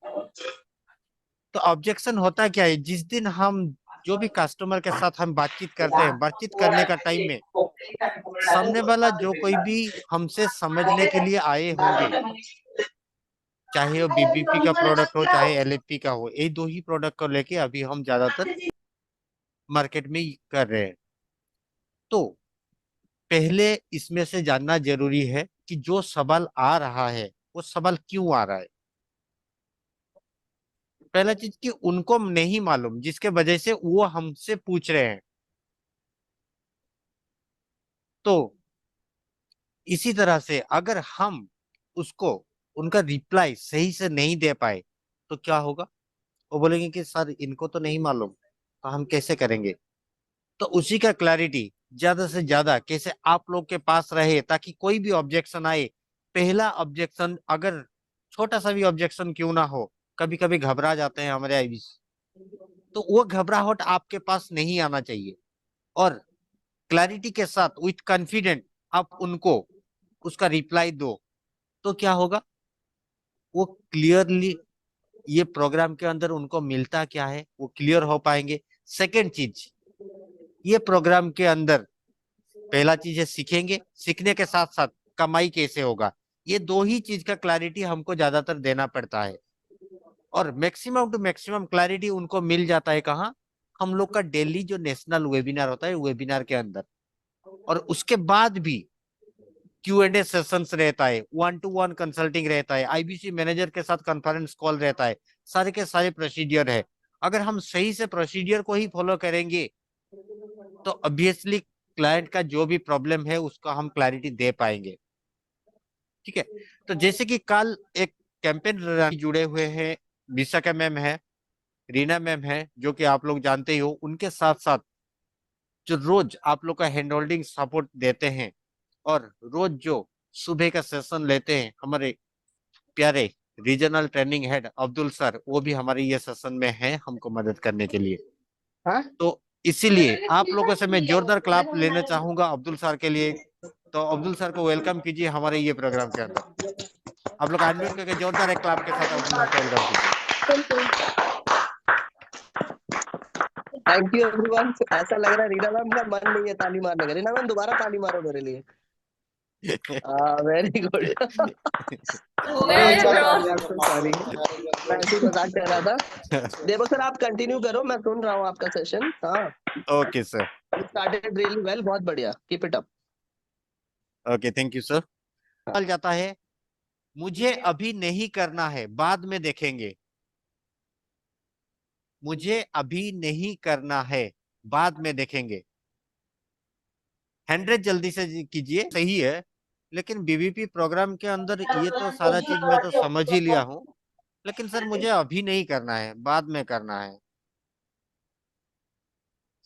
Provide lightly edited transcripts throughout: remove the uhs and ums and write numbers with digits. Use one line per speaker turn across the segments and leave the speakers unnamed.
तो ऑब्जेक्शन होता क्या है, जिस दिन हम जो भी कस्टमर के साथ हम बातचीत करते हैं, बातचीत करने का टाइम में सामने वाला जो कोई भी हमसे समझने के लिए आए होंगे, चाहे वो बीबीपी का प्रोडक्ट हो चाहे एलएफपी का हो, यही दो ही प्रोडक्ट को लेके अभी हम ज्यादातर मार्केट में कर रहे हैं। तो पहले इसमें से जानना जरूरी है कि जो सवाल आ रहा है वो सवाल क्यों आ रहा है। पहला चीज कि उनको नहीं मालूम, जिसके वजह से वो हमसे पूछ रहे हैं। तो इसी तरह से अगर हम उसको उनका रिप्लाई सही से नहीं दे पाए तो क्या होगा, वो बोलेंगे कि सर इनको तो नहीं मालूम, तो हम कैसे करेंगे। तो उसी का क्लैरिटी ज्यादा से ज्यादा कैसे आप लोग के पास रहे, ताकि कोई भी ऑब्जेक्शन आए, पहला ऑब्जेक्शन अगर छोटा सा भी ऑब्जेक्शन क्यों ना हो, कभी कभी घबरा जाते हैं हमारे आईबीसी, तो वो घबराहट आपके पास नहीं आना चाहिए। और क्लैरिटी के साथ विथ कॉन्फिडेंट आप उनको उसका रिप्लाई दो, तो क्या होगा, वो क्लियरली ये प्रोग्राम के अंदर उनको मिलता क्या है वो क्लियर हो पाएंगे। सेकेंड चीज, ये प्रोग्राम के अंदर पहला चीज है सीखेंगे, सीखने के साथ साथ कमाई कैसे होगा, ये दो ही चीज का क्लैरिटी हमको ज्यादातर देना पड़ता है। और मैक्सिमम टू मैक्सिमम क्लैरिटी उनको मिल जाता है कहाँ, हम लोग का डेली जो नेशनल वेबिनार होता है वेबिनार के अंदर। और उसके बाद भी Q&A सेशंस रहता है, वन टू वन कंसल्टिंग रहता है, आईबीसी मैनेजर के साथ कॉन्फ्रेंस कॉल रहता है, सारे के सारे प्रोसीडियर है। अगर हम सही से प्रोसीडियर को ही फॉलो करेंगे तो ऑब्वियसली क्लाइंट का जो भी प्रॉब्लम है उसका हम क्लैरिटी दे पाएंगे। ठीक है। तो जैसे कि कल एक कैंपेन जुड़े हुए हैं, विशाखा मैम है, रीना मैम है, जो कि आप लोग जानते ही हो, उनके साथ साथ जो रोज आप लोग का हैंड होल्डिंग सपोर्ट देते हैं और रोज जो सुबह का सेशन लेते हैं, हमारे प्यारे regional training head Abdul sir, वो भी हमारे ये सेशन में हैं हमको मदद करने के लिए।
हाँ,
तो इसीलिए आप लोगों से मैं जोरदार क्लाप लेना चाहूंगा अब्दुल सर के लिए। तो अब्दुल सर को वेलकम कीजिए हमारे ये प्रोग्राम के अंदर। आप लोग अनम्यूट करके जोरदार एक क्लाप के साथ अब्दुल सर को वेलकम कीजिए।
Thank you everyone. ऐसा लग रहा है रीना मैम का मन नहीं है ताली मारने का। रीना मैम दोबारा ताली मारो मेरे लिए। Very good.
हो
नहीं
गया
अच्छा था,
bro.
I am so sorry, मैं ऐसे ही मजाक कर रहा था। देवक सर आप कंटिन्यू करो, मैं सुन रहा हूँ आपका सेशन। हाँ,
okay sir.
Started really well, बहुत बढ़िया, keep it up.
Okay thank you sir. चल जाता है, मुझे अभी नहीं करना है बाद में देखेंगे। मुझे अभी नहीं करना है बाद में देखेंगे। 100 जल्दी से कीजिए, सही है। लेकिन बीबीपी प्रोग्राम के अंदर ये तो सारा चीज मैं तो समझ ही लिया हूँ, लेकिन सर मुझे अभी नहीं करना है बाद में करना है।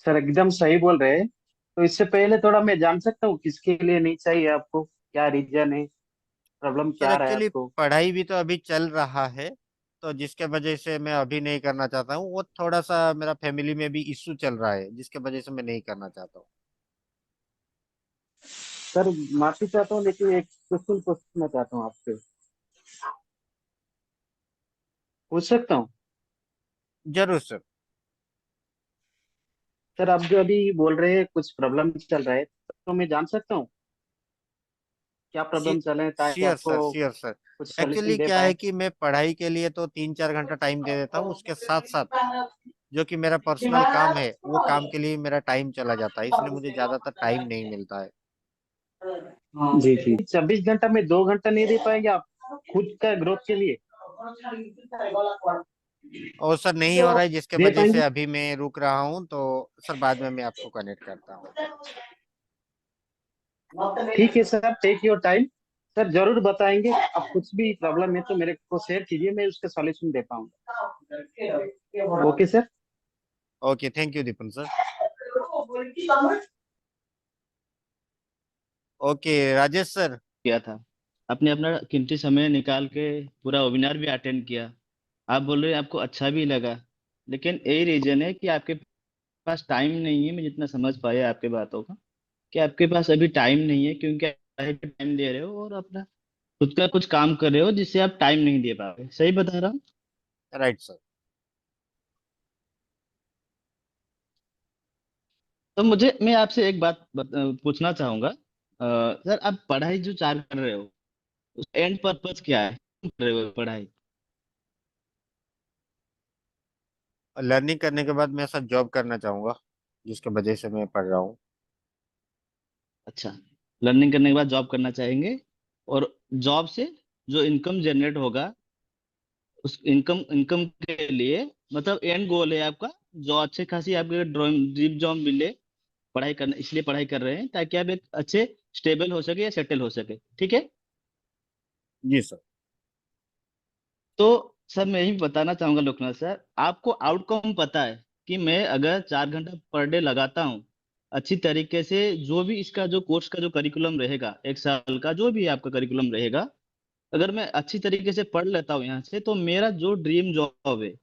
सर एकदम सही बोल रहे हैं। तो इससे पहले थोड़ा मैं जान सकता हूँ किसके लिए नहीं चाहिए आपको, क्या रीजन है, प्रॉब्लम
सर
क्या आ रहा है
एक्चुअली
आपको?
पढ़ाई भी तो अभी चल रहा है, तो जिसके वजह से मैं अभी नहीं करना चाहता हूँ, वो थोड़ा सा मेरा फैमिली में भी इश्यू चल रहा है जिसके वजह से मैं नहीं करना चाहता हूँ।
सर माफी चाहता हूँ, लेकिन एक क्वेश्चन पूछना चाहता हूँ आपसे, पूछ सकता हूँ?
जरूर सर।
सर आप जो अभी बोल रहे हैं कुछ प्रॉब्लम चल रहा है, तो मैं जान सकता हूँ क्या प्रॉब्लम चल रहे हैं, ताकि
श्योर
आपको
सर, श्योर सर।
कुछ
एक्चुअली
सोल्यूशन दे
क्या है
पाए?
कि मैं पढ़ाई के लिए तो 3-4 घंटा टाइम दे देता हूँ, उसके साथ साथ जो कि मेरा पर्सनल काम है वो काम के लिए मेरा टाइम चला जाता है, इसलिए मुझे ज्यादातर टाइम नहीं मिलता है।
जी जी, 24 घंटा में 2 घंटा नहीं दे पाएंगे आप खुद का ग्रोथ के लिए?
और सर नहीं हो रहा है जिसके
दे
वजह से
पाएंगे?
अभी मैं रुक रहा हूँ, तो सर बाद में मैं आपको कनेक्ट करता हूँ।
ठीक है sir, take your time. Sir जरूर बताएंगे, आप कुछ भी प्रॉब्लम है तो मेरे को शेयर कीजिए, मैं उसका सॉल्यूशन दे पाऊंगा। Okay sir.
Okay thank you Deepan sir. Okay Rajesh sir.
किया था। आपने अपना कीमती समय निकाल के पूरा वेबिनार भी अटेंड किया। आप बोल रहे हैं आपको अच्छा भी लगा, लेकिन यही रीजन है कि आपके पास टाइम नहीं है। मैं जितना समझ पाया आपके बातों का, कि आपके पास अभी टाइम नहीं है, क्योंकि आप टाइम दे रहे हो और अपना खुद का कुछ काम कर रहे हो जिससे आप टाइम नहीं दे पा रहे। सही बता रहा हूँ?
Right sir.
तो मैं आपसे एक बात पूछना चाहूंगा। सर, आप पढ़ाई जो चार कर रहे हो, उस एंड पर्पस क्या है? क्यों कर रहे हो पढ़ाई?
लर्निंग करने के बाद मैं सर जॉब करना चाहूंगा, जिसके वजह से मैं पढ़ रहा हूँ।
अच्छा, लर्निंग करने के बाद जॉब करना चाहेंगे, और जॉब से जो इनकम जनरेट होगा, उस इनकम इनकम के लिए, मतलब एंड गोल है आपका, जो अच्छे खासी आपके ड्रीम जॉब मिले, पढ़ाई करना, इसलिए पढ़ाई कर रहे हैं ताकि आप एक अच्छे स्टेबल हो सके या सेटल हो सके, ठीक है?
जी सर।
तो सर, मैं यही बताना चाहूंगा लोकनाथ सर, आपको आउटकम पता है कि मैं अगर 4 घंटा पर डे लगाता हूँ अच्छी तरीके से, जो भी इसका जो कोर्स का जो करिकुलम रहेगा, 1 साल का जो भी आपका करिकुलम रहेगा, अगर मैं अच्छी तरीके से पढ़ लेता हूँ यहाँ से, तो मेरा जो ड्रीम जॉब है,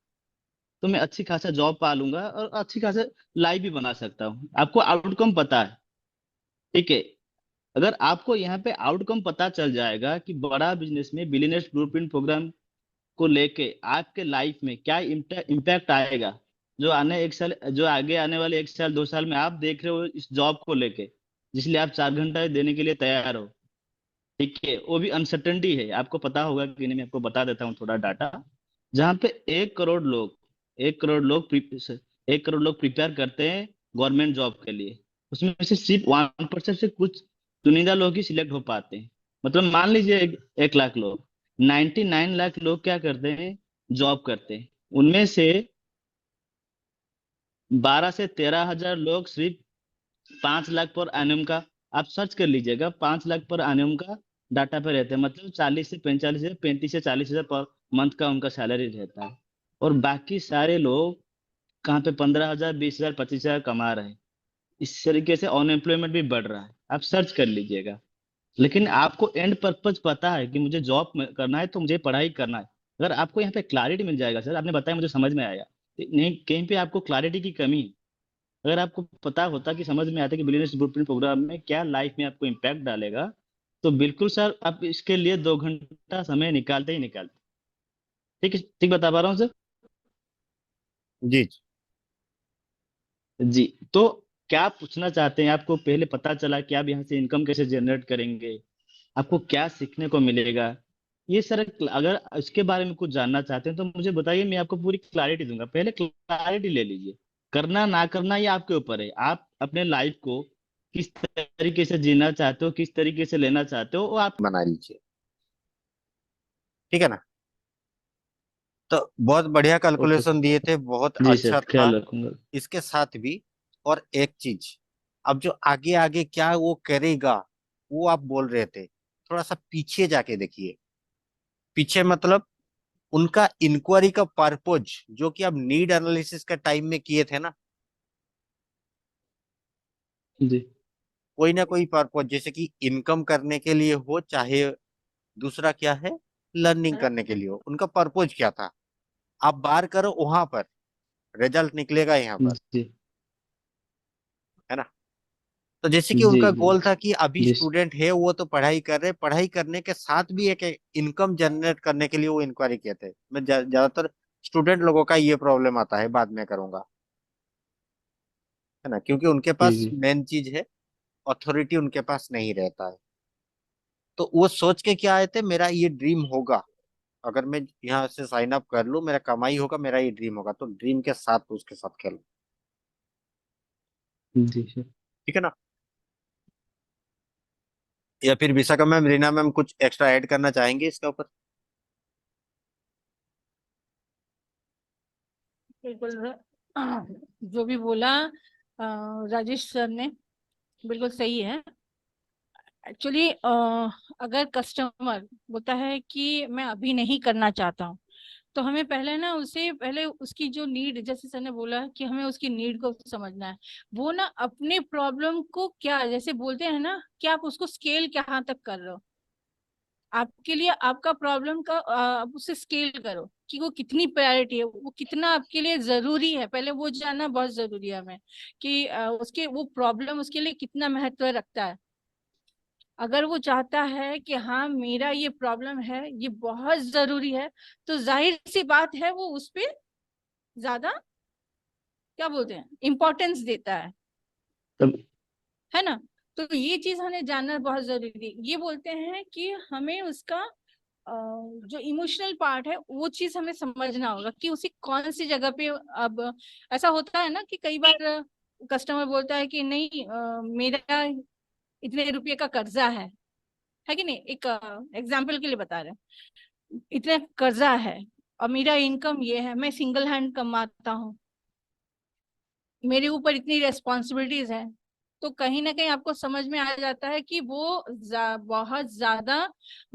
तो मैं अच्छी खासा जॉब पा लूंगा और अच्छी खासा लाइफ भी बना सकता हूँ। आपको आउटकम पता है, ठीक है? अगर आपको यहाँ पे आउटकम पता चल जाएगा कि बड़ा बिजनेस में बिलियनर्स ब्लूप्रिंट प्रोग्राम को लेके आपके लाइफ में क्या इम्पैक्ट आएगा, जो आगे आने वाले 1 साल 2 साल में आप देख रहे हो इस जॉब को लेके, जिसलिए आप 4 घंटा देने के लिए तैयार हो, ठीक है? वो भी अनसर्टेनिटी है, आपको पता होगा कि नहीं, मैं आपको बता देता हूँ थोड़ा डाटा। जहाँ पे 1 करोड़ लोग 1 करोड़ लोग 1 करोड़ लोग प्रिपेयर करते हैं गवर्नमेंट जॉब के लिए, उसमें से सिर्फ 1% से कुछ चुनिंदा लोग ही सिलेक्ट हो पाते हैं। मतलब मान लीजिए 1 लाख लोग, 99 लाख लोग क्या करते हैं? जॉब करते हैं। उनमें से 12 से 13 हजार लोग सिर्फ 5 लाख पर एनम का, आप सर्च कर लीजिएगा, 5 लाख पर एनम का डाटा पे रहते हैं, मतलब 40 से 45 हजार, 35 से 40 हजार पर मंथ का उनका सैलरी रहता है। और बाकी सारे लोग कहाँ पे 15 हजार, 20 हजार, 25 हजार कमा रहे हैं। इस तरीके से अनएम्प्लॉयमेंट भी बढ़ रहा है, आप सर्च कर लीजिएगा। लेकिन आपको एंड पर्पज पता है कि मुझे जॉब करना है, तो मुझे पढ़ाई करना है। अगर आपको यहाँ पे क्लैरिटी मिल जाएगा, सर आपने बताया, मुझे समझ में आएगा, नहीं कहीं पे आपको क्लैरिटी की कमी है। अगर आपको पता होता, कि समझ में आता कि बिजनेस ब्लूप्रिंट प्रोग्राम में क्या लाइफ में आपको इम्पैक्ट डालेगा, तो बिल्कुल सर आप इसके लिए 2 घंटा समय निकालते ही निकालते। ठीक है, ठीक बता पा रहा हूँ सर?
जी जी।
जी। तो क्या आप पूछना चाहते हैं? आपको पहले पता चला कि आप यहाँ से इनकम कैसे जनरेट करेंगे, आपको क्या सीखने को मिलेगा, ये सर, अगर इसके बारे में कुछ जानना चाहते हैं तो मुझे बताइए, मैं आपको पूरी क्लैरिटी दूंगा। पहले क्लैरिटी ले लीजिए। करना ना करना ये आपके ऊपर है, आप अपने लाइफ को किस तरीके से जीना चाहते हो, किस तरीके से लेना चाहते हो, वो आप।
बना लीजिए, ठीक है ना। तो बहुत बढ़िया
ओके
कैलकुलेशन
सर।
दिए थे, बहुत
जी
अच्छा
सर,
था।
ख्याल रखूंगा।
इसके साथ भी और एक चीज, अब जो आगे आगे क्या वो करेगा, वो आप बोल रहे थे, थोड़ा सा पीछे जाके देखिए। पीछे मतलब उनका इंक्वायरी का पर्पज, जो कि आप नीड एनालिसिस का टाइम में किए थे ना,
जी
कोई ना कोई पर्पज, जैसे कि इनकम करने के लिए हो, चाहे दूसरा क्या है, लर्निंग करने के लिए हो, उनका पर्पज क्या था, आप बार करो वहां पर, रिजल्ट निकलेगा यहाँ पर,
जी
है ना। तो जैसे कि
जी
उनका
जी
गोल था कि अभी
जी
स्टूडेंट है वो तो पढ़ाई कर रहे, पढ़ाई करने के साथ भी एक इनकम जनरेट करने के लिए वो इंक्वायरी किए थे। मैं ज्यादातर स्टूडेंट लोगों का ये प्रॉब्लम आता है, बाद में करूंगा, है ना, क्योंकि उनके
जी
पास
जी
मेन चीज है, अथॉरिटी उनके पास नहीं रहता है। तो वो सोच के क्या आए थे, मेरा ये ड्रीम होगा, अगर मैं यहाँ से साइन अप कर लूँ, मेरा कमाई होगा, मेरा ये ड्रीम होगा, तो ड्रीम के साथ उसके साथ खेलो,
जी सर।
ठीक है ना। या फिर विशाखा मैम, रीना मैम कुछ एक्स्ट्रा ऐड करना चाहेंगे इसके ऊपर?
बिल्कुल जो भी बोला राजेश सर ने, बिल्कुल सही है। एक्चुअली अगर कस्टमर बोलता है कि मैं अभी नहीं करना चाहता हूँ, तो हमें पहले ना उसे पहले उसकी जो नीड, जैसे सर ने बोला कि हमें उसकी नीड को समझना है। वो ना अपने प्रॉब्लम को क्या, जैसे बोलते हैं ना कि आप उसको स्केल कहाँ तक कर रहे हो, आपके लिए आपका प्रॉब्लम का आप उसे स्केल करो कि वो कितनी प्रायोरिटी है, वो कितना आपके लिए जरूरी है, पहले वो जानना बहुत जरूरी है हमें कि उसके वो प्रॉब्लम उसके लिए कितना महत्व रखता है। अगर वो चाहता है कि हाँ मेरा ये प्रॉब्लम है, ये बहुत जरूरी है, तो जाहिर सी बात है वो उस पे ज्यादा क्या बोलते हैं इम्पोर्टेंस देता
तब
है ना। तो ये चीज हमें जानना बहुत जरूरी है। ये बोलते हैं कि हमें उसका जो इमोशनल पार्ट है वो चीज हमें समझना होगा कि उसी कौन सी जगह पे। अब ऐसा होता है ना कि कई बार कस्टमर बोलता है कि नहीं मेरा इतने रुपये का कर्जा है कि नहीं। एक एग्जाम्पल के लिए बता रहे हैं, इतना कर्जा है और मेरा इनकम ये है, मैं सिंगल हैंड कमाता हूँ, मेरे ऊपर इतनी रेस्पॉन्सिबिलिटीज है। तो कहीं ना कहीं आपको समझ में आ जाता है कि वो बहुत ज्यादा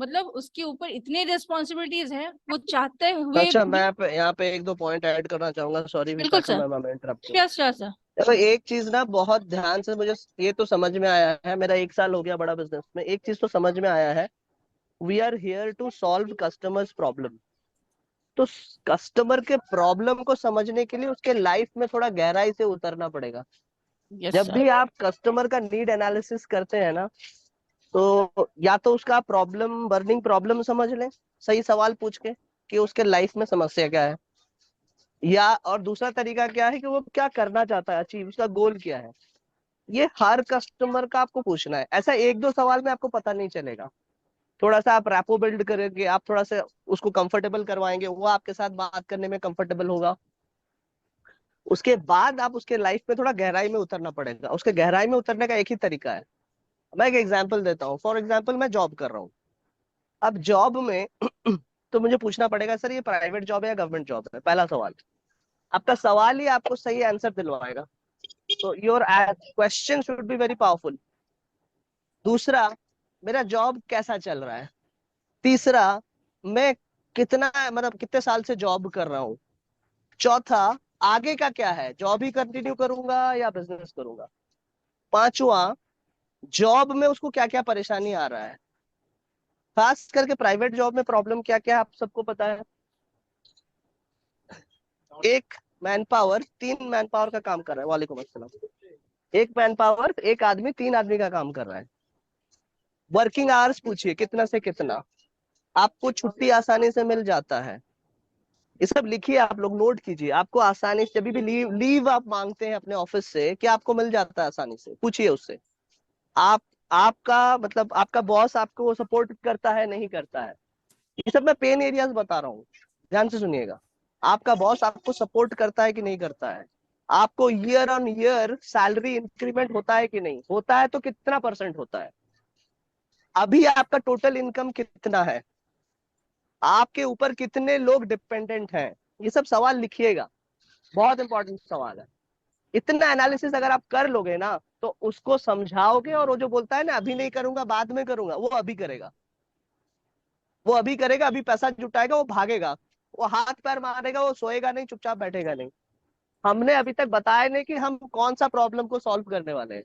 मतलब उसके ऊपर इतनी रेस्पॉन्सिबिलिटीज है, वो चाहते हुए
अच्छा,
भी।
मैं यहाँ पे एक दो पॉइंट ऐड करना चाहूंगा। सॉरी
बिल्कुल
विशाखा
सर।
मैम, मैं इंटरप्ट करूँ।
Sure sure sir.
देखो, एक चीज ना बहुत ध्यान से मुझे ये तो समझ में आया है, मेरा 1 साल हो गया बड़ा बिजनेस में, एक चीज तो समझ में आया है, we are here to solve customers problem. तो कस्टमर के प्रॉब्लम को समझने के लिए उसके लाइफ में थोड़ा गहराई से उतरना पड़ेगा।
यस
जब
सर।
भी आप कस्टमर का नीड एनालिसिस करते हैं ना, तो या तो उसका प्रॉब्लम, बर्निंग प्रॉब्लम समझ लें, सही सवाल पूछ के कि उसके लाइफ में समस्या क्या है, या और दूसरा तरीका क्या है कि वो क्या करना चाहता है, अचीव, उसका गोल क्या है। ये हर कस्टमर का आपको पूछना है। ऐसा एक दो सवाल में आपको पता नहीं चलेगा। थोड़ा सा आप रैपो बिल्ड करेंगे, आप थोड़ा सा उसको कंफर्टेबल करवाएंगे, वो आपके साथ बात करने में कंफर्टेबल होगा। उसके बाद आप उसके लाइफ में थोड़ा गहराई में उतरना पड़ेगा। उसके गहराई में उतरने का एक ही तरीका है। मैं एक एग्जांपल देता हूँ। फॉर एग्जांपल, मैं जॉब कर रहा हूँ। अब जॉब में तो मुझे पूछना पड़ेगा, सर ये प्राइवेट जॉब है या गवर्नमेंट जॉब है, पहला सवाल। आपका सवाल ही आपको सही आंसर दिलवाएगा। तो your question should be very powerful. दूसरा, मेरा जॉब कैसा चल रहा है। तीसरा, मैं कितना, मतलब कितने साल से जॉब कर रहा हूँ। चौथा, आगे का क्या है, जॉब ही कंटिन्यू करूंगा या बिजनेस करूंगा। पांचवा, जॉब में उसको क्या क्या परेशानी आ रहा है। खास करके प्राइवेट जॉब में प्रॉब्लम क्या क्या आप सबको पता है। एक मैन पावर 3 मैन पावर का काम कर रहा है। वालेकुम अस्सलाम। एक मैन पावर, एक आदमी 3 आदमी का काम कर रहा है। वर्किंग आवर्स पूछिए कितना से कितना। आपको छुट्टी आसानी से मिल जाता है। ये सब लिखिए, आप लोग नोट कीजिए। आपको आसानी से जब भी लीव लीव आप मांगते हैं अपने ऑफिस से, क्या आपको मिल जाता है आसानी से, पूछिए उससे। आप आपका मतलब आपका बॉस आपको सपोर्ट करता है नहीं करता है। ये सब मैं पेन एरियाज बता रहा हूँ, ध्यान से सुनिएगा। आपका बॉस आपको सपोर्ट करता है कि नहीं करता है। आपको year on year salary increment होता है कि नहीं होता है, तो कितना परसेंट होता है। अभी आपका टोटल इनकम कितना है। आपके ऊपर कितने लोग डिपेंडेंट हैं। ये सब सवाल लिखिएगा, बहुत इंपॉर्टेंट सवाल है। इतना एनालिसिस अगर आप कर लोगे ना, तो उसको समझाओगे, और वो जो बोलता है ना अभी नहीं करूंगा बाद में करूंगा, वो अभी करेगा। वो अभी करेगा, अभी पैसा जुटाएगा, वो भागेगा, वो हाथ पैर मारेगा, वो सोएगा नहीं, चुपचाप बैठेगा नहीं। हमने अभी तक बताया नहीं कि हम कौन सा प्रॉब्लम को सॉल्व करने वाले हैं।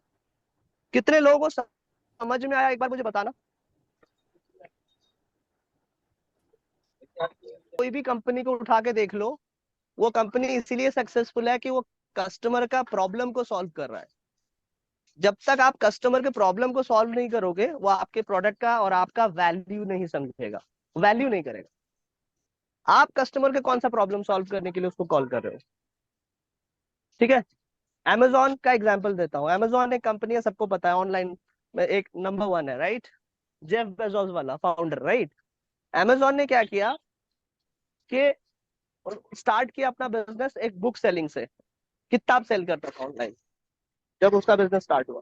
कितने लोगों को समझ में आया, एक बार मुझे बताना। कोई भी कंपनी को उठा के देख लो, वो कंपनी इसीलिए सक्सेसफुल है कि वो कस्टमर का प्रॉब्लम को सॉल्व कर रहा है। जब तक आप कस्टमर के प्रॉब्लम को सॉल्व नहीं करोगे, वो आपके प्रोडक्ट का और आपका वैल्यू नहीं समझेगा, वैल्यू नहीं करेगा। आप कस्टमर के कौन सा प्रॉब्लम सॉल्व करने के लिए उसको कॉल कर रहे हो। ठीक है। Amazon का एग्जांपल देता हूँ। Amazon एक कंपनी है, सबको पता है, ऑनलाइन में एक नंबर 1 है, राइट। जेफ बेजोस वाला फाउंडर, राइट। Amazon ने क्या किया कि स्टार्ट किया अपना बिजनेस एक बुक सेलिंग से। किताब सेल करता था ऑनलाइन, जब उसका बिजनेस स्टार्ट हुआ।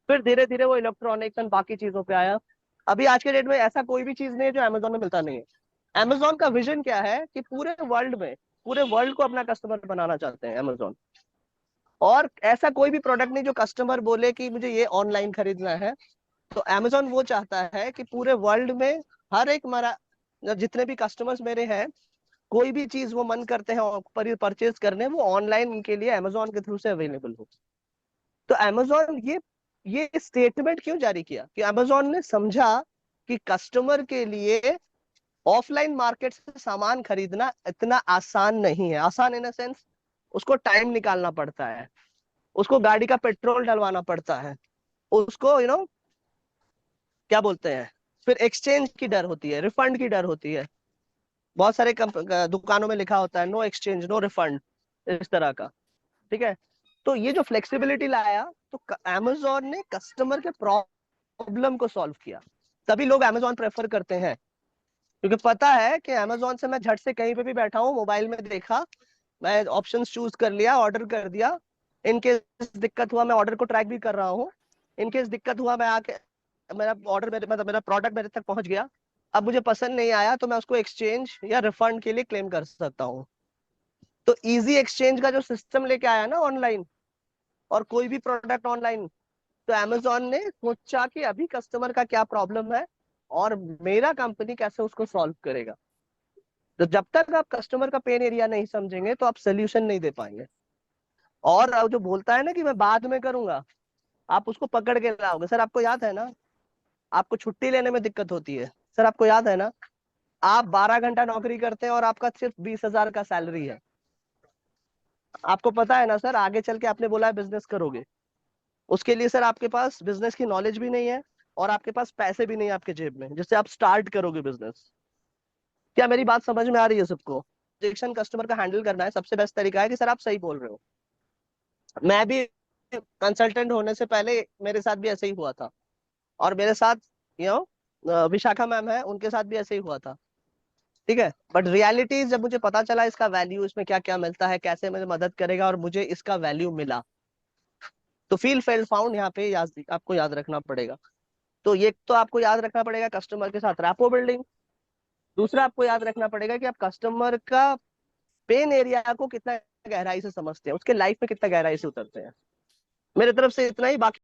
फिर धीरे धीरे वो इलेक्ट्रॉनिक्स एंड बाकी चीजों पे आया। अभी आज के डेट में ऐसा कोई भी चीज नहीं है जो Amazon में मिलता नहीं है। Amazon का विजन क्या है कि पूरे वर्ल्ड को अपना कस्टमर बनाना चाहते हैं Amazon। और ऐसा कोई भी प्रोडक्ट नहीं जो कस्टमर बोले कि मुझे ये ऑनलाइन खरीदना है। तो Amazon वो चाहता है कि पूरे वर्ल्ड में हर एक हमारा, जितने भी कस्टमर्स मेरे हैं, कोई भी चीज वो मन करते हैं परचेज करने, वो ऑनलाइन उनके लिए Amazon के थ्रू से अवेलेबल हो। तो Amazon ये स्टेटमेंट क्यों जारी किया कि Amazon ने समझा कि कस्टमर के लिए ऑफलाइन मार्केट से सामान खरीदना इतना आसान नहीं है। आसान इन द सेंस, उसको टाइम निकालना पड़ता है, उसको गाड़ी का पेट्रोल डलवाना पड़ता है, उसको क्या बोलते हैं, फिर एक्सचेंज की डर होती है, रिफंड की डर होती है। बहुत सारे दुकानों में लिखा होता है नो एक्सचेंज नो रिफंड, इस तरह का। ठीक है, तो ये जो फ्लेक्सिबिलिटी लाया, तो अमेजोन ने कस्टमर के प्रॉब्लम को सॉल्व किया। तभी लोग अमेजोन प्रेफर करते हैं, क्योंकि पता है कि अमेजोन से मैं झट से कहीं पे भी बैठा हूँ, मोबाइल में देखा, मैं ऑप्शंस चूज कर लिया, ऑर्डर कर दिया। इनकेस दिक्कत हुआ, मैं ऑर्डर को ट्रैक भी कर रहा हूँ। इनकेस दिक्कत हुआ, मैं आके मेरा ऑर्डर मतलब मेरा प्रोडक्ट मेरे तक पहुंच गया, अब मुझे पसंद नहीं आया तो मैं उसको एक्सचेंज या रिफंड के लिए क्लेम कर सकता हूँ। तो इजी एक्सचेंज का जो सिस्टम लेके आया ना ऑनलाइन, और कोई भी प्रोडक्ट ऑनलाइन, तो अमेजोन ने सोचा कि अभी कस्टमर का क्या प्रॉब्लम है और मेरा कंपनी कैसे उसको सॉल्व करेगा। तो जब तक आप कस्टमर का पेन एरिया नहीं समझेंगे तो आप सोल्यूशन नहीं दे पाएंगे। और जो बोलता है ना कि मैं बाद में करूंगा, आप उसको पकड़ के लाओगे। सर आपको याद है ना, आपको छुट्टी लेने में दिक्कत होती है। सर आपको याद है ना, आप 12 घंटा नौकरी करते हैं और आपका सिर्फ 20,000 का सैलरी है। आपको पता है ना सर, आगे चल के आपने बोला है बिजनेस करोगे, उसके लिए सर आपके पास बिजनेस की नॉलेज भी नहीं है और आपके पास पैसे भी नहीं है आपके जेब में, जिससे आप स्टार्ट करोगे बिजनेस। क्या मेरी बात समझ में आ रही है सबको? रिजेक्शन कस्टमर का हैंडल करना है, सबसे बेस्ट तरीका है कि सर आप सही बोल रहे हो। मैं भी कंसल्टेंट होने से पहले मेरे साथ भी ऐसे ही हुआ था, और मेरे साथ यू नो विशाखा मैम है, उनके साथ भी ऐसे ही हुआ था। ठीक है, बट रियलिटी जब मुझे पता चला इसका वैल्यू, इसमें क्या क्या मिलता है, कैसे मुझे मदद करेगा, और मुझे इसका वैल्यू मिला, तो फील फेल फाउंड यहाँ पे आपको याद रखना पड़ेगा। तो ये तो आपको याद रखना पड़ेगा कस्टमर के साथ रैपो बिल्डिंग। दूसरा आपको याद रखना पड़ेगा कि आप कस्टमर का पेन एरिया को कितना गहराई से समझते हैं, उसके लाइफ में कितना गहराई से उतरते हैं। मेरे तरफ से इतना ही, बाकी